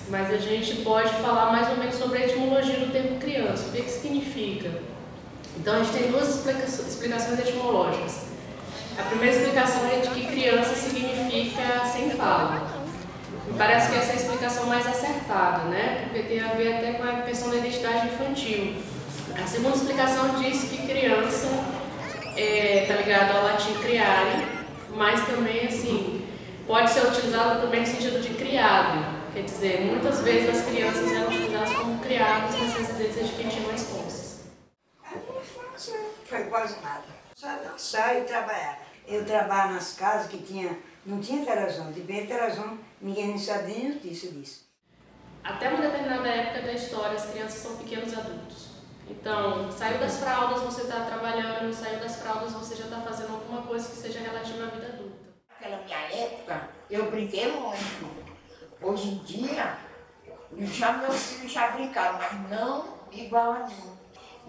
mas a gente pode falar mais ou menos sobre a etimologia do termo criança, o que significa. Então a gente tem duas explicações etimológicas. A primeira explicação é de que criança significa sem fala. Me parece que essa é a explicação mais acertada, né? Porque tem a ver até com a questão da identidade infantil. A segunda explicação diz que criança está ligada ao latim criare, mas também assim pode ser utilizado também no sentido de criado. Quer dizer, muitas vezes as crianças eram utilizadas como criados nas residências de quem tinha mais posses. A minha infância foi quase nada. Só dançar e trabalhar. Eu trabalho nas casas que não tinha terazão. De bem terazão, ninguém nem sabia nem notícia disso. Até uma determinada época da história, as crianças são pequenos adultos. Então, saiu das fraldas, você está trabalhando, saiu das fraldas, você já está fazendo alguma coisa que seja relativa à vida adulta. Naquela minha época, eu brinquei muito. Hoje em dia, meus filhos já brincaram, mas não igual a mim.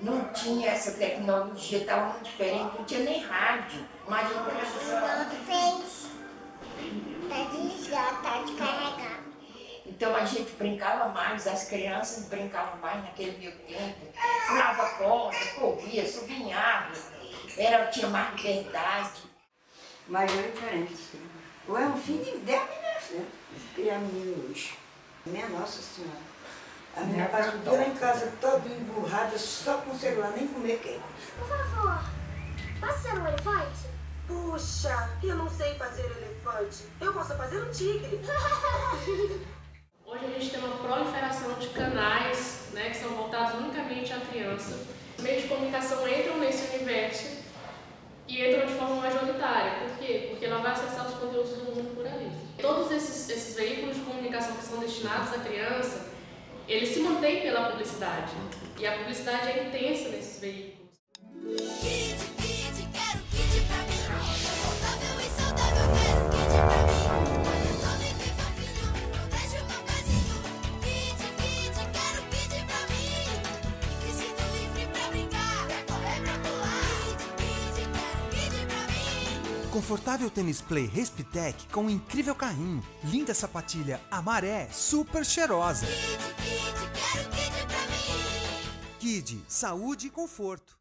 Não tinha essa tecnologia, estava muito diferente, não tinha nem rádio. Imagina como Tá desligado, tá descarregado. Então a gente brincava mais, as crianças brincavam mais naquele meu tempo. Pulava corda, corria, subia em árvore, tinha mais liberdade. Mas é diferente. Ou é um filho de 10 minutos, né? Criar menino hoje. Minha Nossa Senhora. A minha passa o dia lá em casa toda emburrada, só com o celular, nem comer quer. Por favor, posso ser um elefante? Puxa, eu não sei fazer elefante. Eu posso fazer um tigre. Hoje a gente tem uma proliferação de canais, né, que são voltados unicamente à criança. Os meios de comunicação entram nesse universo e entram de forma majoritária. Por quê? Porque ela vai acessar os conteúdos do mundo por ali. Todos esses veículos de comunicação que são destinados à criança, eles se mantêm pela publicidade. E a publicidade é intensa nesses veículos. Quero kid pra mim. Saudável e saudável, quero kid pra mim. Tô bem fofinho, não deixo meu pezinho. Quero kid pra mim. Me sinto livre pra brincar, pra correr, pra pular. Quero kid pra mim. Confortável tênis play Respitec com um incrível carrinho. Linda sapatilha Amaré, super cheirosa. Quero kid pra mim. Kid, saúde e conforto.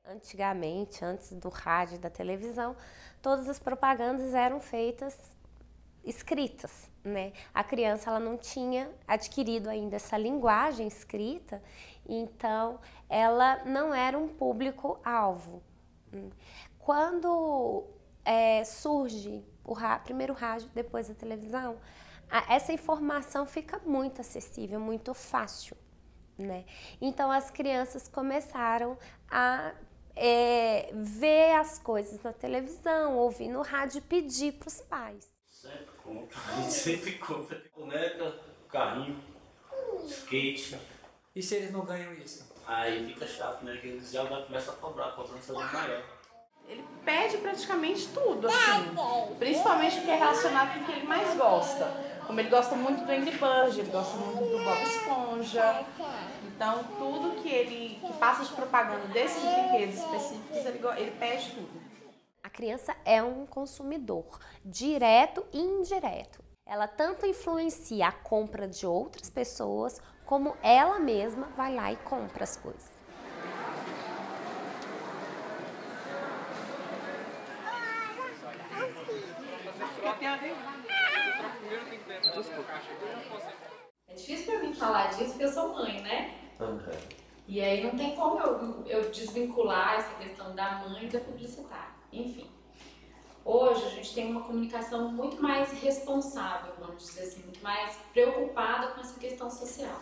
Antigamente, antes do rádio e da televisão, todas as propagandas eram feitas escritas, né? A criança ela não tinha adquirido ainda essa linguagem escrita, então ela não era um público-alvo. Quando surge o primeiro rádio, depois a televisão, essa informação fica muito acessível, muito fácil, né? Então as crianças começaram a ver as coisas na televisão, ouvir no rádio e pedir para os pais. Sempre compra, a gente sempre compra. Boneca, carrinho, skate. E se eles não ganham isso? Aí fica chato, né? Que eles já começam a cobrar, cobrando salário maior. Ele pede praticamente tudo, assim, principalmente o que é relacionado com o que ele mais gosta. Como ele gosta muito do Angry Birds, ele gosta muito do Bob Esponja. Então, tudo que passa de propaganda desses brinquedos específicos, ele pede tudo. A criança é um consumidor, direto e indireto. Ela tanto influencia a compra de outras pessoas, como ela mesma vai lá e compra as coisas. É difícil pra mim falar disso porque eu sou mãe, né? E aí não tem como eu desvincular essa questão da mãe e da publicitária. Enfim, hoje a gente tem uma comunicação muito mais responsável, vamos dizer assim, muito mais preocupada com essa questão social.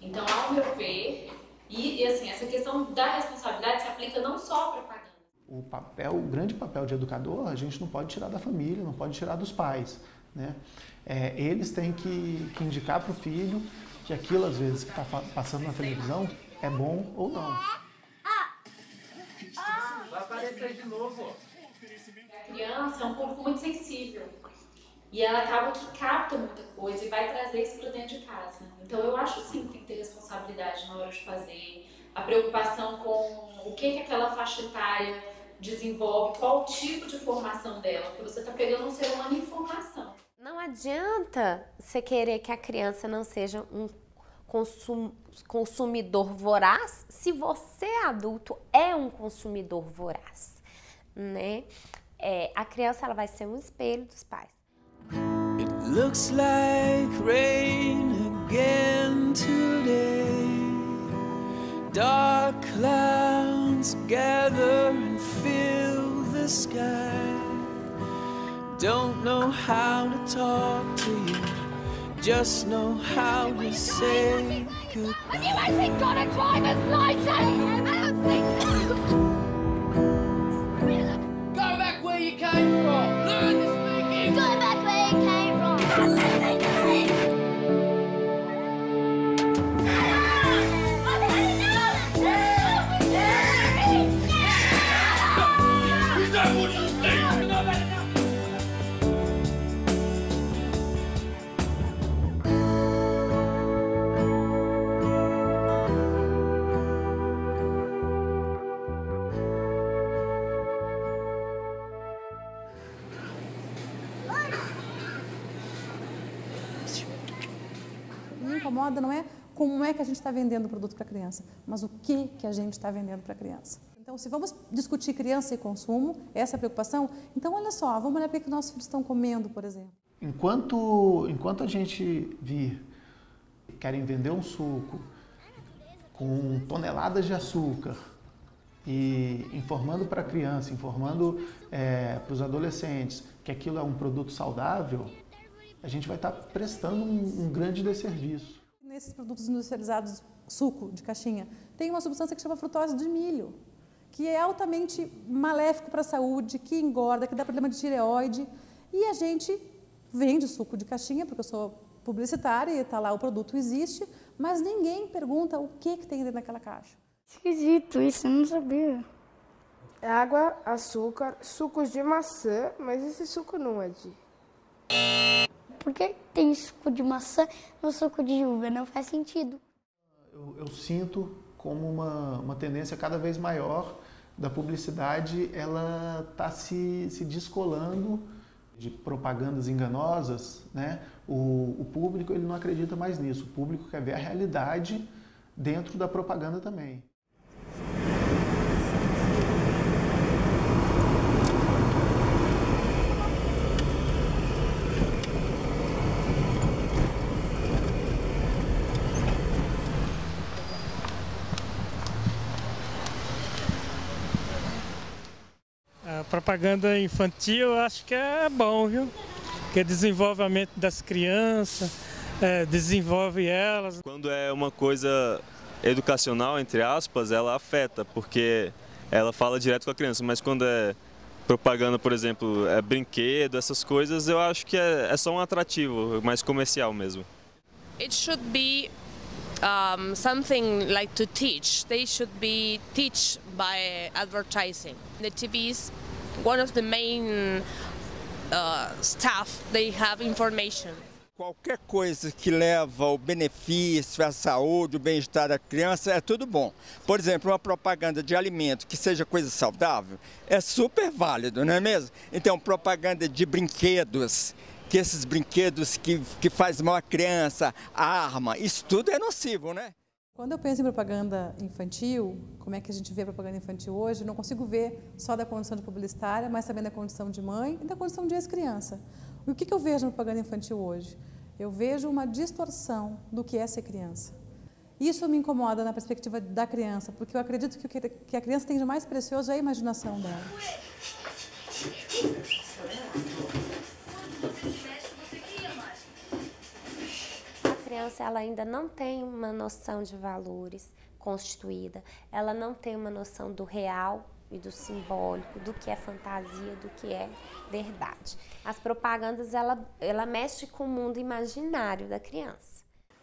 Então, ao meu ver, e assim, essa questão da responsabilidade se aplica não só à propaganda. O grande papel de educador, a gente não pode tirar da família, não pode tirar dos pais, né? Eles têm que indicar para o filho que aquilo, às vezes, que está passando na televisão é bom ou não. Vai aparecer de novo. A criança é um público muito sensível e ela acaba que capta muita coisa e vai trazer isso para dentro de casa. Então eu acho sim que tem que ter responsabilidade na hora de fazer, a preocupação com o que aquela faixa etária desenvolve, qual o tipo de formação dela, porque você está pegando um ser humano em formação. Não adianta você querer que a criança não seja um consumidor voraz se você, adulto, é um consumidor voraz, né? A criança ela vai ser um espelho dos pais. It looks like rain again today. Dark clouds gather and fill the sky. Don't know how to talk to you, just know how to say goodbye. Have you actually got a driver's license? I don't think so. Go back where you came from. Learn to speak English. Go back where you came from. Is that what you think? Me incomoda não é como é que a gente está vendendo o produto para a criança, mas o que a gente está vendendo para a criança. Então, se vamos discutir criança e consumo, essa é a preocupação, então olha só, vamos olhar para o que nossos filhos estão comendo, por exemplo. Enquanto a gente vir, querem vender um suco com toneladas de açúcar e informando para a criança, informando para os adolescentes que aquilo é um produto saudável, a gente vai estar prestando um grande desserviço. Nesses produtos industrializados, suco de caixinha, tem uma substância que chama frutose de milho, que é altamente maléfico para a saúde, que engorda, que dá problema de tireoide. E a gente vende suco de caixinha, porque eu sou publicitária e está lá, o produto existe, mas ninguém pergunta o que tem dentro daquela caixa. Esquisito isso, eu não sabia. Água, açúcar, sucos de maçã, mas esse suco não é de... Por que tem suco de maçã no suco de uva? Não faz sentido. Eu sinto como uma tendência cada vez maior da publicidade, ela está se descolando de propagandas enganosas, né? O público ele não acredita mais nisso, o público quer ver a realidade dentro da propaganda também. A propaganda infantil eu acho que é bom, viu? Porque desenvolve a mente das crianças, desenvolve elas. Quando é uma coisa educacional, entre aspas, ela afeta, porque ela fala direto com a criança, mas quando é propaganda, por exemplo, brinquedo, essas coisas, eu acho que é só um atrativo, mais comercial mesmo. It should be something like to teach. They should be taught by advertising. The TV is one of the main stuff. They have information. Qualquer coisa que leva ao benefício, à saúde, o bem-estar da criança, é tudo bom. Por exemplo, uma propaganda de alimento que seja coisa saudável, é super válido, não é mesmo? Então, propaganda de brinquedos, que esses brinquedos que faz mal à criança, arma, isso tudo é nocivo, né? Quando eu penso em propaganda infantil, como é que a gente vê a propaganda infantil hoje, eu não consigo ver só da condição de publicitária, mas também da condição de mãe e da condição de ex-criança. E o que eu vejo na propaganda infantil hoje? Eu vejo uma distorção do que é ser criança. Isso me incomoda na perspectiva da criança, porque eu acredito que o que a criança tem de mais precioso é a imaginação dela. A criança ela ainda não tem uma noção de valores constituída, ela não tem uma noção do real e do simbólico, do que é fantasia, do que é verdade. As propagandas, ela mexe com o mundo imaginário da criança.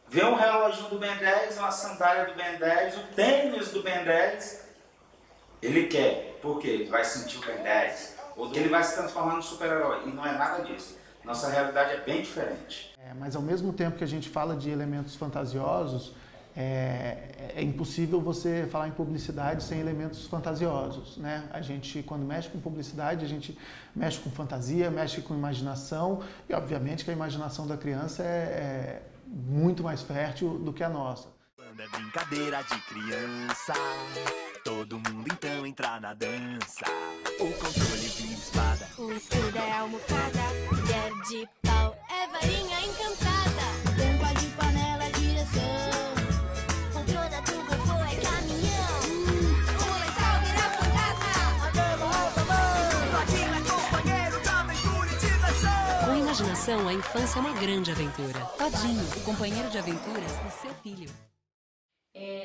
Vê um reloginho do Ben 10, uma sandália do Ben 10, o tênis do Ben 10, ele quer, porque ele vai sentir o Ben 10, ou ele vai se transformar num super-herói, e não é nada disso. Nossa realidade é bem diferente. Mas ao mesmo tempo que a gente fala de elementos fantasiosos, É impossível você falar em publicidade sem elementos fantasiosos, né? A gente, quando mexe com publicidade, a gente mexe com fantasia, mexe com imaginação e, obviamente, que a imaginação da criança é muito mais fértil do que a nossa. Quando é brincadeira de criança, todo mundo então entra na dança. O controle vira espada, O escudo é almofada, colher de pau é varinha encantada. Tampa de panela é direção, controle da turma é caminhão. O lençol vira fantasma, Adela alta mão, Todinho é companheiro de aventura e diversão. Com imaginação, a infância é uma grande aventura. Todinho, o companheiro de aventuras do seu filho.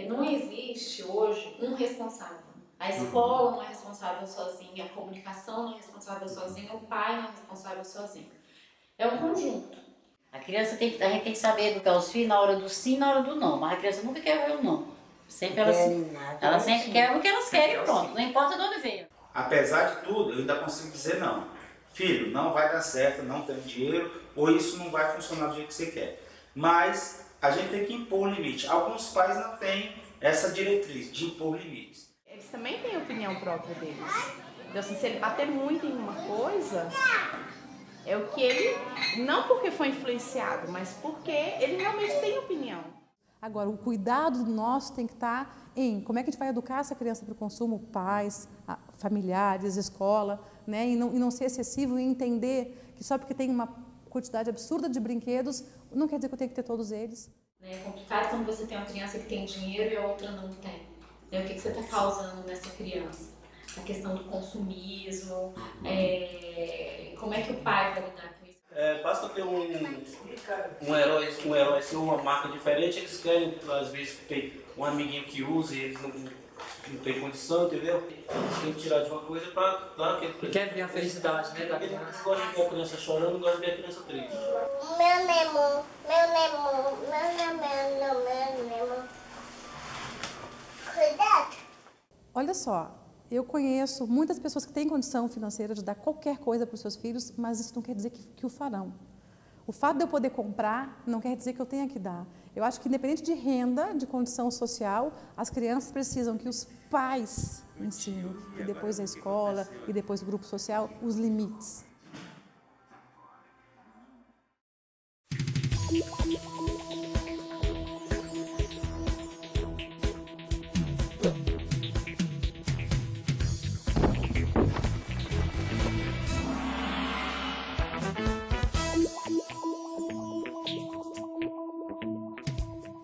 Não existe hoje um responsável. A escola não é responsável sozinha, a comunicação não é responsável sozinha, o pai não é responsável sozinho. É um conjunto. A criança a gente tem que saber educar os filhos na hora do sim e na hora do não, mas a criança nunca quer ver o não. Sempre ela sempre quer o que elas querem, pronto, não importa de onde veio. Apesar de tudo, eu ainda consigo dizer não. Filho, não vai dar certo, não tem dinheiro, ou isso não vai funcionar do jeito que você quer. Mas a gente tem que impor limite. Alguns pais não têm essa diretriz de impor limites. Eles também têm opinião própria deles. Então, assim, se ele bater muito em uma coisa, é o que ele, não porque foi influenciado, mas porque ele realmente tem opinião. Agora, o cuidado nosso tem que estar em como é que a gente vai educar essa criança para o consumo, pais, familiares, escola, né? E não ser excessivo e entender que só porque tem uma quantidade absurda de brinquedos, não quer dizer que eu tenho que ter todos eles. É complicado quando você tem uma criança que tem dinheiro e a outra não tem. O que você está causando nessa criança? A questão do consumismo, como é que o pai vai lidar com isso? Basta ter um herói assim, uma marca diferente, eles querem, às vezes, ter um amiguinho que usa e eles não têm condição, entendeu? Eles têm que tirar de uma coisa para dar aquele presente. Quer ver a felicidade, né, da criança? Ele gosta de ver a criança chorando, não gosta de ver a criança triste. Meu Nemo. Cuidado. Olha só, eu conheço muitas pessoas que têm condição financeira de dar qualquer coisa para os seus filhos, mas isso não quer dizer que o farão. O fato de eu poder comprar não quer dizer que eu tenha que dar. Eu acho que, independente de renda, de condição social, as crianças precisam que os pais ensinem, e depois a escola, e depois o grupo social, os limites.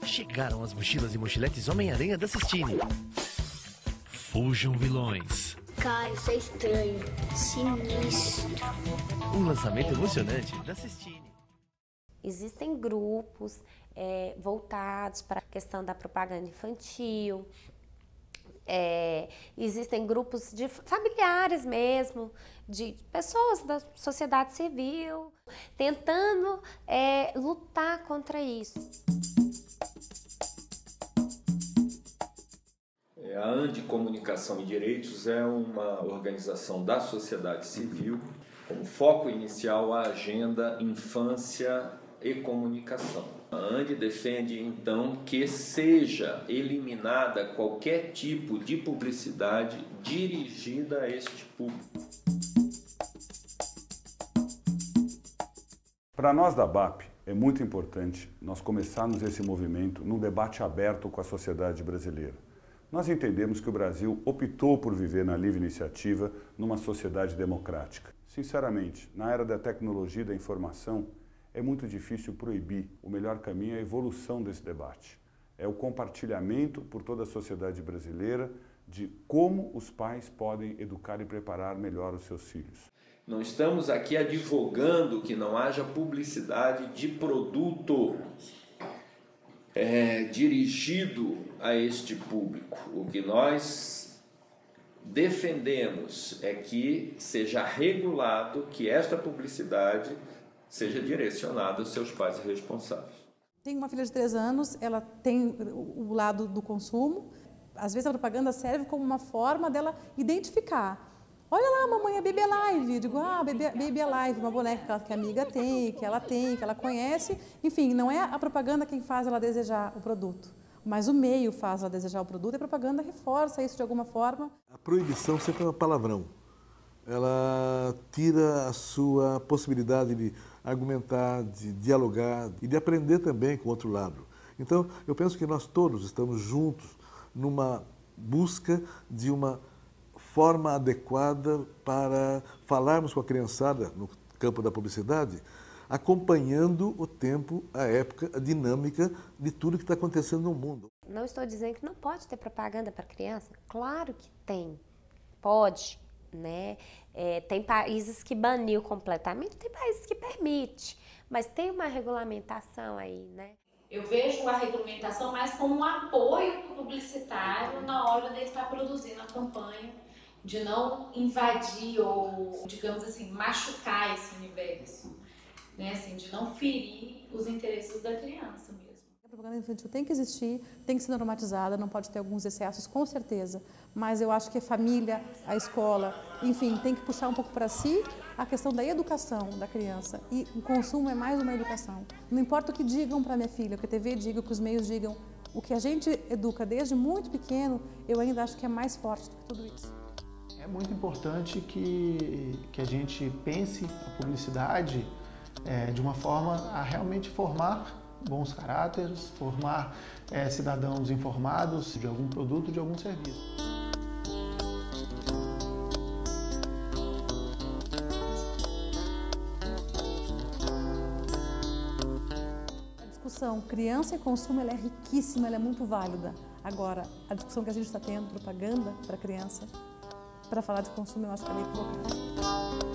Chegaram as mochilas e mochiletes Homem-Aranha da Sistine. Fujam vilões. Cara, isso é estranho. Sinistro. Um lançamento emocionante da Sistine. Existem grupos voltados para a questão da propaganda infantil. Existem grupos de familiares mesmo, de pessoas da sociedade civil, tentando lutar contra isso. A ANDI Comunicação e Direitos é uma organização da sociedade civil, com foco inicial a agenda infância e comunicação. A ANDI defende, então, que seja eliminada qualquer tipo de publicidade dirigida a este público. Para nós da BAP, é muito importante nós começarmos esse movimento num debate aberto com a sociedade brasileira. Nós entendemos que o Brasil optou por viver na livre iniciativa numa sociedade democrática. Sinceramente, na era da tecnologia e da informação, é muito difícil proibir. O melhor caminho é a evolução desse debate. É o compartilhamento por toda a sociedade brasileira de como os pais podem educar e preparar melhor os seus filhos. Não estamos aqui advogando que não haja publicidade de produto dirigido a este público. O que nós defendemos é que seja regulado que esta publicidade seja direcionada aos seus pais responsáveis. Tenho uma filha de 3 anos, ela tem o lado do consumo. Às vezes a propaganda serve como uma forma dela identificar. Olha lá, mamãe, a Baby Alive. Eu digo, Baby Alive, uma boneca que a amiga tem, que ela conhece. Enfim, não é a propaganda quem faz ela desejar o produto. mas o meio faz ela desejar o produto e a propaganda reforça isso de alguma forma. A proibição sempre é um palavrão. Ela tira a sua possibilidade de argumentar, de dialogar e de aprender também com o outro lado. Então, eu penso que nós todos estamos juntos numa busca de uma forma adequada para falarmos com a criançada no campo da publicidade, acompanhando o tempo, a época, a dinâmica de tudo que está acontecendo no mundo. Não estou dizendo que não pode ter propaganda para criança. Claro que tem. Pode, né? Tem países que baniu completamente, tem países que permite, mas tem uma regulamentação aí, né? Eu vejo a regulamentação mais como um apoio para o publicitário na hora dele estar produzindo a campanha, de não invadir ou, digamos assim, machucar esse universo, né? Assim, de não ferir os interesses da criança mesmo. A propaganda infantil tem que existir, tem que ser normatizada, não pode ter alguns excessos, com certeza, mas eu acho que a família, a escola, enfim, tem que puxar um pouco para si a questão da educação da criança, e o consumo é mais uma educação. Não importa o que digam para minha filha, o que a TV diga, o que os meios digam, o que a gente educa desde muito pequeno, eu ainda acho que é mais forte do que tudo isso. É muito importante que a gente pense a publicidade de uma forma a realmente formar bons caráteres, formar cidadãos informados de algum produto, de algum serviço. A discussão criança e consumo ela é riquíssima, ela é muito válida. Agora, a discussão que a gente está tendo, propaganda para criança, para falar de consumo, eu acho que ela é equivocada.